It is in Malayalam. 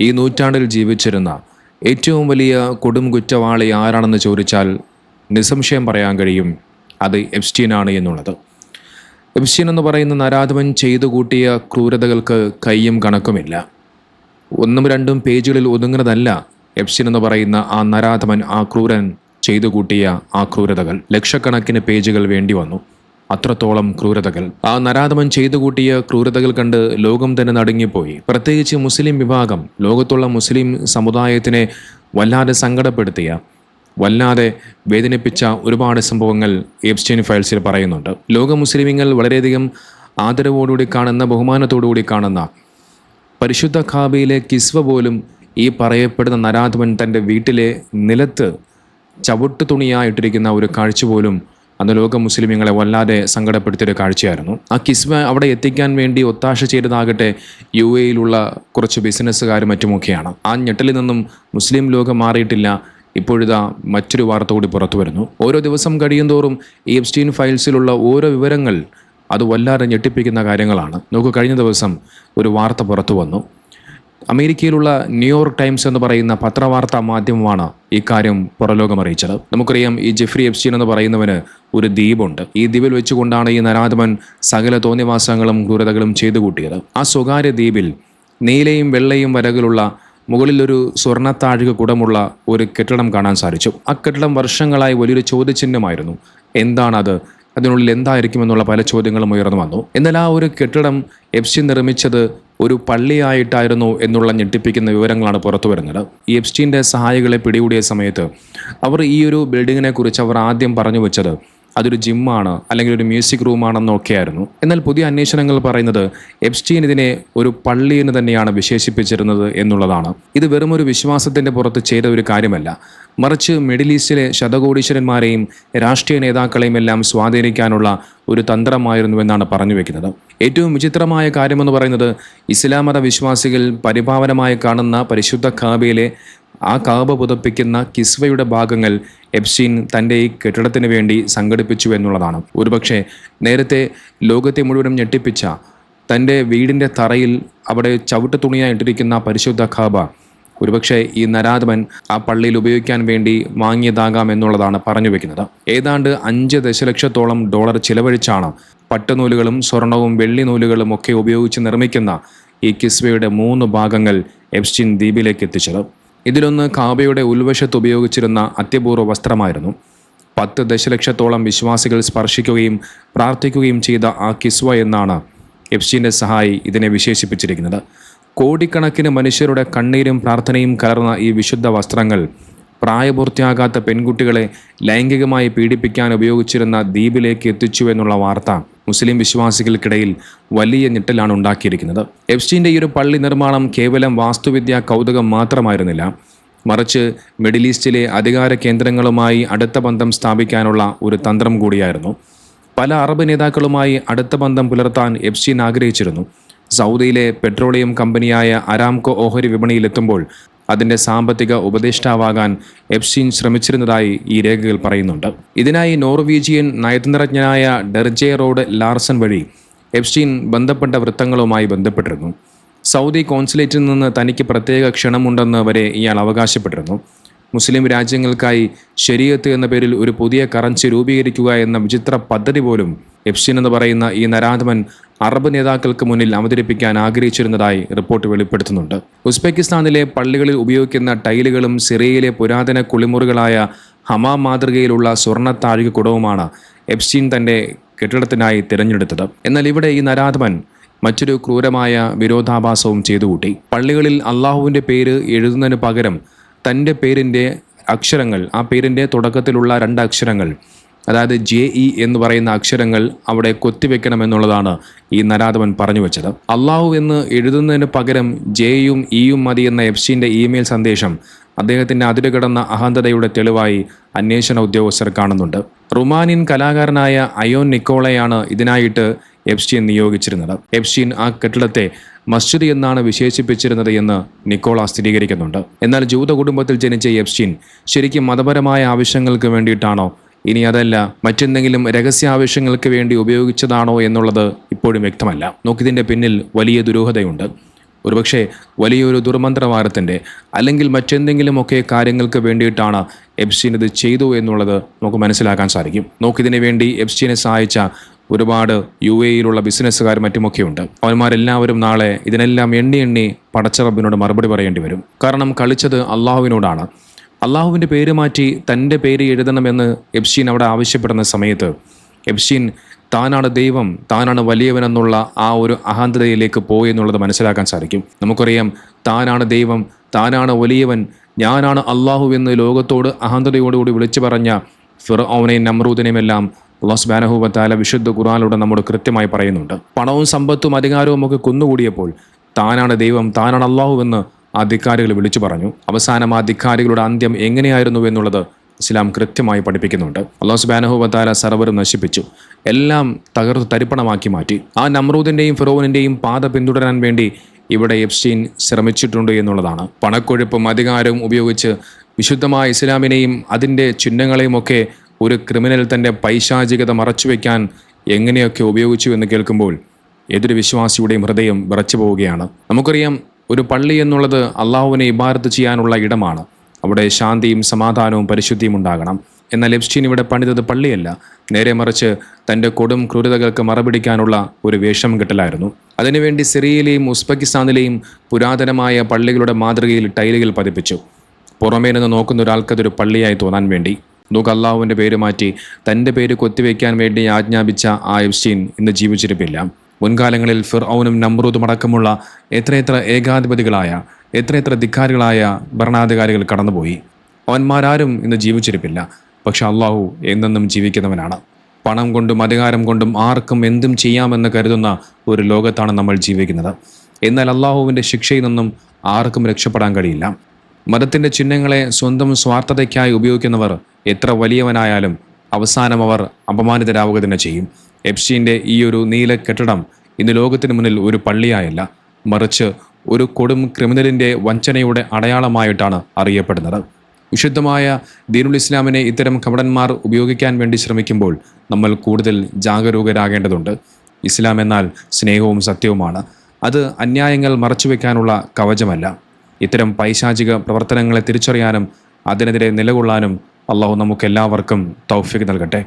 ഈ നൂറ്റാണ്ടിൽ ജീവിച്ചിരുന്ന ഏറ്റവും വലിയ കൊടും കുറ്റവാളി ആരാണെന്ന് ചോദിച്ചാൽ നിസ്സംശയം പറയാൻ കഴിയും അത് എപ്സ്റ്റീനാണ് എന്നുള്ളത്. എപ്സ്റ്റീൻ എന്ന് പറയുന്ന നരാധമൻ ചെയ്തു കൂട്ടിയ ക്രൂരതകൾക്ക് കയ്യും കണക്കുമില്ല. ഒന്നും രണ്ടും പേജുകളിൽ ഒതുങ്ങുന്നതല്ല എപ്സ്റ്റീൻ എന്ന് പറയുന്ന ആ നരാധമൻ, ആ ക്രൂരൻ ചെയ്തു കൂട്ടിയ ആ ക്രൂരതകൾ. ലക്ഷക്കണക്കിന് പേജുകൾ വേണ്ടി വന്നു. അത്രത്തോളം ക്രൂരതകൾ ആ നരാധമൻ ചെയ്തു കൂട്ടിയ ക്രൂരതകൾ കണ്ട് ലോകം തന്നെ നടുങ്ങിപ്പോയി. പ്രത്യേകിച്ച് മുസ്ലിം വിഭാഗം, ലോകത്തുള്ള മുസ്ലിം സമുദായത്തിനെ വല്ലാതെ സങ്കടപ്പെടുത്തിയ, വല്ലാതെ വേദനിപ്പിച്ച ഒരുപാട് സംഭവങ്ങൾ എപ്സ്റ്റീൻ ഫയൽസിൽ പറയുന്നുണ്ട്. ലോക മുസ്ലിമീങ്ങൾ വളരെയധികം ആദരവോടുകൂടി കാണുന്ന, ബഹുമാനത്തോടുകൂടി കാണുന്ന പരിശുദ്ധ കാബയിലെ കിസ്വ പോലും ഈ പറയപ്പെടുന്ന നരാധമൻ തൻ്റെ വീട്ടിലെ നിലത്ത് ചവിട്ടു തുണിയായിട്ടിരിക്കുന്ന ഒരു കാഴ്ച പോലും അന്ന് ലോക മുസ്ലിമീങ്ങളെ വല്ലാതെ സങ്കടപ്പെടുത്തിയൊരു കാഴ്ചയായിരുന്നു. ആ കിസ്വ അവിടെ എത്തിക്കാൻ വേണ്ടി ഒത്താശ ചെയ്തതാകട്ടെ UAE-ലുള്ള കുറച്ച് ബിസിനസ്സുകാരും മറ്റുമൊക്കെയാണ്. ആ ഞെട്ടലിൽ നിന്നും മുസ്ലിം ലോകം മാറിയിട്ടില്ല. ഇപ്പോഴിതാ മറ്റൊരു വാർത്ത കൂടി പുറത്തു വരുന്നു. ഓരോ ദിവസം കഴിയും തോറും ഈ എപ്സ്റ്റീൻ ഫയൽസിലുള്ള ഓരോ വിവരങ്ങൾ അത് വല്ലാതെ ഞെട്ടിപ്പിക്കുന്ന കാര്യങ്ങളാണ്. നോക്കൂ, കഴിഞ്ഞ ദിവസം ഒരു വാർത്ത പുറത്തു വന്നു. അമേരിക്കയിലുള്ള ന്യൂയോർക്ക് ടൈംസ് എന്ന് പറയുന്ന പത്രവാർത്താ മാധ്യമമാണ് ഈ കാര്യം പുറലോകം അറിയിച്ചത്. നമുക്കറിയാം, ഈ ജെഫ്രി എപ്സ്റ്റീൻ എന്ന് പറയുന്നവന് ഒരു ദ്വീപുണ്ട്. ഈ ദ്വീപിൽ വെച്ചുകൊണ്ടാണ് ഈ നരാധമൻ സകല തോന്നിവാസങ്ങളും ക്രൂരതകളും ചെയ്തു കൂട്ടിയത്. ആ സ്വകാര്യ ദ്വീപിൽ നീലയും വെള്ളയും വരകളുള്ള മുകളിലൊരു സ്വർണ്ണത്താഴിക കുടമുള്ള ഒരു കെട്ടിടം കാണാൻ സാധിച്ചു. ആ കെട്ടിടം വർഷങ്ങളായി വലിയൊരു ചോദ്യചിഹ്നമായിരുന്നു. എന്താണത്, അതിനുള്ളിൽ എന്തായിരിക്കുമെന്നുള്ള പല ചോദ്യങ്ങളും ഉയർന്നു വന്നു. എന്നാൽ ആ ഒരു കെട്ടിടം എപ്സ്റ്റീൻ നിർമ്മിച്ചത് ഒരു പള്ളിയായിട്ടായിരുന്നു എന്നുള്ള ഞെട്ടിപ്പിക്കുന്ന വിവരങ്ങളാണ് പുറത്തു വരുന്നത്. ഈ എപ്സ്റ്റീൻ്റെ സഹായികളെ പിടികൂടിയ സമയത്ത് അവർ ഈ ഒരു ബിൽഡിങ്ങിനെ കുറിച്ച് അവർ ആദ്യം പറഞ്ഞു വെച്ചത് അതൊരു ജിമ്മാണ് അല്ലെങ്കിൽ ഒരു മ്യൂസിക് റൂമാണെന്നൊക്കെയായിരുന്നു. എന്നാൽ പുതിയ അന്വേഷണങ്ങൾ പറയുന്നത് എപ്സ്റ്റീൻ ഇതിനെ ഒരു പള്ളി എന്ന് തന്നെയാണ് വിശേഷിപ്പിച്ചിരുന്നത് എന്നുള്ളതാണ്. ഇത് വെറും ഒരു വിശ്വാസത്തിൻ്റെ പുറത്ത് ചെയ്ത ഒരു കാര്യമല്ല, മറിച്ച് മിഡിൽ ഈസ്റ്റിലെ ശതകോടീശ്വരന്മാരെയും രാഷ്ട്രീയ നേതാക്കളെയും എല്ലാം സ്വാധീനിക്കാനുള്ള ഒരു തന്ത്രമായിരുന്നുവെന്നാണ് പറഞ്ഞു വെക്കുന്നത്. ഏറ്റവും വിചിത്രമായ കാര്യമെന്ന് പറയുന്നത്, ഇസ്ലാം മത വിശ്വാസികൾ പരിപാവനമായി കാണുന്ന പരിശുദ്ധ കാബയിലെ ആ കാബ പുതപ്പിക്കുന്ന കിസ്വയുടെ ഭാഗങ്ങൾ എപ്സ്റ്റീൻ തൻ്റെ ഈ കെട്ടിടത്തിന് വേണ്ടി സംഘടിപ്പിച്ചു എന്നുള്ളതാണ്. ഒരുപക്ഷെ നേരത്തെ ലോകത്തെ മുഴുവനും ഞെട്ടിപ്പിച്ച തൻ്റെ വീടിൻ്റെ തറയിൽ അവിടെ ചവിട്ട് തുണിയായിട്ടിരിക്കുന്ന പരിശുദ്ധ കാബ ഒരുപക്ഷെ ഈ നരാധമൻ ആ പള്ളിയിൽ ഉപയോഗിക്കാൻ വേണ്ടി വാങ്ങിയതാകാം എന്നുള്ളതാണ് പറഞ്ഞു വെക്കുന്നത്. ഏതാണ്ട് 5 ദശലക്ഷത്തോളം ഡോളർ ചിലവഴിച്ചാണ് പട്ടുനൂലുകളും സ്വർണവും വെള്ളി നൂലുകളും ഒക്കെ ഉപയോഗിച്ച് നിർമ്മിക്കുന്ന ഈ കിസ്വയുടെ 3 ഭാഗങ്ങൾ എപ്സ്റ്റീൻ ദ്വീപിലേക്ക് എത്തിച്ചത്. ഇതിലൊന്ന് കാബയുടെ ഉൾവശത്ത് ഉപയോഗിച്ചിരുന്ന അത്യപൂർവ വസ്ത്രമായിരുന്നു. 10 ദശലക്ഷത്തോളം വിശ്വാസികൾ സ്പർശിക്കുകയും പ്രാർത്ഥിക്കുകയും ചെയ്ത ആ കിസ്വ എന്നാണ് എപ്സ്റ്റീൻ്റെ സഹായി ഇതിനെ വിശേഷിപ്പിച്ചിരിക്കുന്നത്. കോടിക്കണക്കിന് മനുഷ്യരുടെ കണ്ണീരും പ്രാർത്ഥനയും കലർന്ന ഈ വിശുദ്ധ വസ്ത്രങ്ങൾ പ്രായപൂർത്തിയാകാത്ത പെൺകുട്ടികളെ ലൈംഗികമായി പീഡിപ്പിക്കാൻ ഉപയോഗിച്ചിരുന്ന ദ്വീപിലേക്ക് എത്തിച്ചു എന്നുള്ള വാർത്ത മുസ്ലിം വിശ്വാസികൾക്കിടയിൽ വലിയ ഞെട്ടലാണ് ഉണ്ടാക്കിയിരിക്കുന്നത്. എപ്സ്റ്റീൻ്റെ ഈ ഒരു പള്ളി നിർമ്മാണം കേവലം വാസ്തുവിദ്യാ കൗതുകം മാത്രമായിരുന്നില്ല, മറിച്ച് മിഡിൽ ഈസ്റ്റിലെ അധികാര കേന്ദ്രങ്ങളുമായി അടുത്ത ബന്ധം സ്ഥാപിക്കാനുള്ള ഒരു തന്ത്രം കൂടിയായിരുന്നു. പല അറബ് നേതാക്കളുമായി അടുത്ത ബന്ധം പുലർത്താൻ എപ്സ്റ്റീൻ ആഗ്രഹിച്ചിരുന്നു. സൗദിയിലെ പെട്രോളിയം കമ്പനിയായ അരാംകോ ഓഹരി വിപണിയിലെത്തുമ്പോൾ അതിൻ്റെ സാമ്പത്തിക ഉപദേഷ്ടാവാകാൻ എപ്സ്റ്റീൻ ശ്രമിച്ചിരുന്നതായി ഈ രേഖകൾ പറയുന്നുണ്ട്. ഇതിനായി നോർവീജിയൻ നയതന്ത്രജ്ഞനായ ഡെർജെ റോഡ് ലാർസൺ വഴി എപ്സ്റ്റീൻ ബന്ധപ്പെട്ട വൃത്തങ്ങളുമായി ബന്ധപ്പെട്ടിരുന്നു. സൗദി കോൺസുലേറ്റിൽ നിന്ന് തനിക്ക് പ്രത്യേക ക്ഷണമുണ്ടെന്ന് വരെ ഇയാൾ അവകാശപ്പെട്ടിരുന്നു. മുസ്ലിം രാജ്യങ്ങൾക്കായി ശരീഅത്ത് എന്ന പേരിൽ ഒരു പുതിയ കറൻസി രൂപീകരിക്കുക എന്ന വിചിത്ര പദ്ധതി പോലും എപ്സ്റ്റീൻ എന്ന് പറയുന്ന ഈ നരാധമൻ അറബ് നേതാക്കൾക്ക് മുന്നിൽ അവതരിപ്പിക്കാൻ ആഗ്രഹിച്ചിരുന്നതായി റിപ്പോർട്ട് വെളിപ്പെടുത്തുന്നുണ്ട്. ഉസ്ബെക്കിസ്ഥാനിലെ പള്ളികളിൽ ഉപയോഗിക്കുന്ന ടൈലുകളും സിറിയയിലെ പുരാതന കുളിമുറികളായ ഹമാം മാതൃകയിലുള്ള സ്വർണ്ണത്താഴിക കുടവുമാണ് എപ്സ്റ്റീൻ തൻ്റെ കെട്ടിടത്തിനായി തിരഞ്ഞെടുത്തത്. എന്നാൽ ഇവിടെ ഈ നരാധമൻ മറ്റൊരു ക്രൂരമായ വിരോധാഭാസവും ചെയ്തുകൂട്ടി. പള്ളികളിൽ അള്ളാഹുവിൻ്റെ പേര് എഴുതുന്നതിന് പകരം തൻ്റെ പേരിൻ്റെ അക്ഷരങ്ങൾ, ആ പേരിൻ്റെ തുടക്കത്തിലുള്ള 2 അക്ഷരങ്ങൾ, അതായത് JE എന്ന് പറയുന്ന അക്ഷരങ്ങൾ അവിടെ കൊത്തിവെക്കണമെന്നുള്ളതാണ് ഈ നരാധമൻ പറഞ്ഞു വെച്ചത്. അള്ളാഹു എന്ന് എഴുതുന്നതിന് പകരം ജെയും ഇയും മതി എന്ന എപ്സ്റ്റീൻ്റെ ഇമെയിൽ സന്ദേശം അദ്ദേഹത്തിൻ്റെ അതിരുകടന്ന അഹന്തതയുടെ തെളിവായി അന്വേഷണ ഉദ്യോഗസ്ഥർ കാണുന്നുണ്ട്. റുമാനിയൻ കലാകാരനായ അയോൻ നിക്കോളയാണ് ഇതിനായിട്ട് എപ്സ്റ്റീൻ നിയോഗിച്ചിരുന്നത്. എപ്സ്റ്റീൻ ആ കെട്ടിടത്തെ മസ്ജിദ് എന്നാണ് വിശേഷിപ്പിച്ചിരുന്നത് എന്ന് നിക്കോള സ്ഥിരീകരിക്കുന്നുണ്ട്. എന്നാൽ ജൂത കുടുംബത്തിൽ ജനിച്ച എപ്സ്റ്റീൻ ശരിക്കും മതപരമായ ആവശ്യങ്ങൾക്ക് വേണ്ടിയിട്ടാണോ, ഇനി അതല്ല മറ്റെന്തെങ്കിലും രഹസ്യ ആവശ്യങ്ങൾക്ക് വേണ്ടി ഉപയോഗിച്ചതാണോ എന്നുള്ളത് ഇപ്പോഴും വ്യക്തമല്ല. നോക്കിതിൻ്റെ പിന്നിൽ വലിയ ദുരൂഹതയുണ്ട്. ഒരുപക്ഷെ വലിയൊരു ദുർമന്ത്രവാദത്തിൻ്റെ അല്ലെങ്കിൽ മറ്റെന്തെങ്കിലുമൊക്കെ കാര്യങ്ങൾക്ക് വേണ്ടിയിട്ടാണ് എപ്സ്റ്റീൻ ഇത് ചെയ്തു എന്നുള്ളത് നമുക്ക് മനസ്സിലാക്കാൻ സാധിക്കും. നോക്കിതിനു വേണ്ടി എപ്സ്റ്റീനെ സഹായിച്ച ഒരുപാട് UAE-യിലുള്ള ബിസിനസ്സുകാർ മറ്റുമൊക്കെയുണ്ട്. അവന്മാരെല്ലാവരും നാളെ ഇതിനെല്ലാം എണ്ണി എണ്ണി പടച്ച റബ്ബിനോട് മറുപടി പറയേണ്ടി വരും. കാരണം കളിച്ചത് അള്ളാഹുവിനോടാണ്. അള്ളാഹുവിൻ്റെ പേര് മാറ്റി തൻ്റെ പേര് എഴുതണമെന്ന് എപ്സ്റ്റീൻ അവിടെ ആവശ്യപ്പെടുന്ന സമയത്ത് എപ്സ്റ്റീൻ താനാണ് ദൈവം, താനാണ് വലിയവനെന്നുള്ള ആ ഒരു അഹന്തതയിലേക്ക് പോയി എന്നുള്ളത് മനസ്സിലാക്കാൻ സാധിക്കും. നമുക്കറിയാം, താനാണ് ദൈവം, താനാണ് വലിയവൻ, ഞാനാണ് അള്ളാഹു എന്ന് ലോകത്തോട് അഹന്തതയോടുകൂടി വിളിച്ചു പറഞ്ഞ ഫിർഔനെയും നമ്രൂദിനെയും എല്ലാം അല്ലാഹു സുബ്ഹാനഹു വ തആല വിശുദ്ധ ഖുർആനിലൂടെ നമ്മോട് കൃത്യമായി പറയുന്നുണ്ട്. പണവും സമ്പത്തും അധികാരവും ഒക്കെ കുന്നുകൂടിയപ്പോൾ താനാണ് ദൈവം, താനാണ് അള്ളാഹു എന്ന് ആ ധിക്കാരികൾ വിളിച്ചു പറഞ്ഞു. അവസാനം ആ ധിക്കാരികളുടെ അന്ത്യം എങ്ങനെയായിരുന്നു എന്നുള്ളത് ഇസ്ലാം കൃത്യമായി പഠിപ്പിക്കുന്നുണ്ട്. അല്ലാഹു സുബ്ഹാനഹു വ തആല സർവ്വരും നശിപ്പിച്ചു, എല്ലാം തകർത്ത് തരിപ്പണമാക്കി മാറ്റി. ആ നമ്രൂദിൻ്റെയും ഫിറോവിൻ്റെയും പാത പിന്തുടരാൻ വേണ്ടി ഇവിടെ എപ്സ്റ്റീൻ ശ്രമിച്ചിട്ടുണ്ട് എന്നുള്ളതാണ്. പണക്കൊഴുപ്പും അധികാരവും ഉപയോഗിച്ച് വിശുദ്ധമായ ഇസ്ലാമിനെയും അതിൻ്റെ ചിഹ്നങ്ങളെയും ഒക്കെ ഒരു ക്രിമിനൽ തൻ്റെ പൈശാചികത മറച്ചുവെക്കാൻ എങ്ങനെയൊക്കെ ഉപയോഗിച്ചു എന്ന് കേൾക്കുമ്പോൾ ഏതൊരു വിശ്വാസിയുടെയും ഹൃദയം വിറച്ചു പോവുകയാണ്. നമുക്കറിയാം, ഒരു പള്ളി എന്നുള്ളത് അള്ളാഹുവിനെ ഇബാദത്ത് ചെയ്യാനുള്ള ഇടമാണ്. അവിടെ ശാന്തിയും സമാധാനവും പരിശുദ്ധിയും ഉണ്ടാകണം. എന്നാൽ എപ്സ്റ്റീൻ ഇവിടെ പണിതത് പള്ളിയല്ല, നേരെ മറിച്ച് തൻ്റെ കൊടും ക്രൂരതകൾക്ക് മറപിടിക്കാനുള്ള ഒരു വേഷം കെട്ടലായിരുന്നു. അതിനുവേണ്ടി സിറിയയിലെയും ഉസ്ബെക്കിസ്ഥാനിലെയും പുരാതനമായ പള്ളികളുടെ മാതൃകയിൽ ടൈലുകൾ പതിപ്പിച്ചു. പുറമേ നിന്ന് നോക്കുന്ന ഒരാൾക്കതൊരു പള്ളിയായി തോന്നാൻ വേണ്ടി. നോക്ക്, അള്ളാഹുവിൻ്റെ പേര് മാറ്റി തൻ്റെ പേര് കൊത്തിവെക്കാൻ വേണ്ടി ആജ്ഞാപിച്ച ആ എപ്സ്റ്റീൻ ഇന്ന് ജീവിച്ചിരിപ്പില്ല. മുൻകാലങ്ങളിൽ ഫിർഔനും നമ്രൂദും അടക്കമുള്ള എത്രയെത്ര ഏകാധിപതികളായ എത്രയെത്ര ധിക്കാരികളായ ഭരണാധികാരികൾ കടന്നുപോയി. അവന്മാരാരും ഇന്ന് ജീവിച്ചിരിപ്പില്ല. പക്ഷെ അള്ളാഹു എന്നെന്നും ജീവിക്കുന്നവനാണ്. പണം കൊണ്ടും അധികാരം കൊണ്ടും ആർക്കും എന്തും ചെയ്യാമെന്ന് കരുതുന്ന ഒരു ലോകത്താണ് നമ്മൾ ജീവിക്കുന്നത്. എന്നാൽ അള്ളാഹുവിൻ്റെ ശിക്ഷയിൽ നിന്നും ആർക്കും രക്ഷപ്പെടാൻ കഴിയില്ല. മതത്തിൻ്റെ ചിഹ്നങ്ങളെ സ്വന്തം സ്വാർത്ഥതയ്ക്കായി ഉപയോഗിക്കുന്നവർ എത്ര വലിയവനായാലും അവസാനം അവർ അപമാനിതരാവുക തന്നെ ചെയ്യും. എപ്സ്റ്റീൻ്റെ ഈ ഒരു നീല കെട്ടിടം ഇന്ന് ലോകത്തിന് മുന്നിൽ ഒരു പള്ളിയായല്ല, മറിച്ച് ഒരു കൊടും ക്രിമിനലിൻ്റെ വഞ്ചനയുടെ അടയാളമായിട്ടാണ് അറിയപ്പെടുന്നത്. വിശുദ്ധമായ ദീനുൽ ഇസ്ലാമിനെ ഇത്തരം കപടന്മാർ ഉപയോഗിക്കാൻ വേണ്ടി ശ്രമിക്കുമ്പോൾ നമ്മൾ കൂടുതൽ ജാഗരൂകരാകേണ്ടതുണ്ട്. ഇസ്ലാം എന്നാൽ സ്നേഹവും സത്യവുമാണ്. അത് അന്യായങ്ങൾ മറച്ചുവെക്കാനുള്ള കവചമല്ല. ഇത്തരം പൈശാചിക പ്രവർത്തനങ്ങളെ തിരിച്ചറിയാനും അതിനെതിരെ നിലകൊള്ളാനും അള്ളാഹു നമുക്കെല്ലാവർക്കും തൗഫീഖ് നൽകട്ടെ.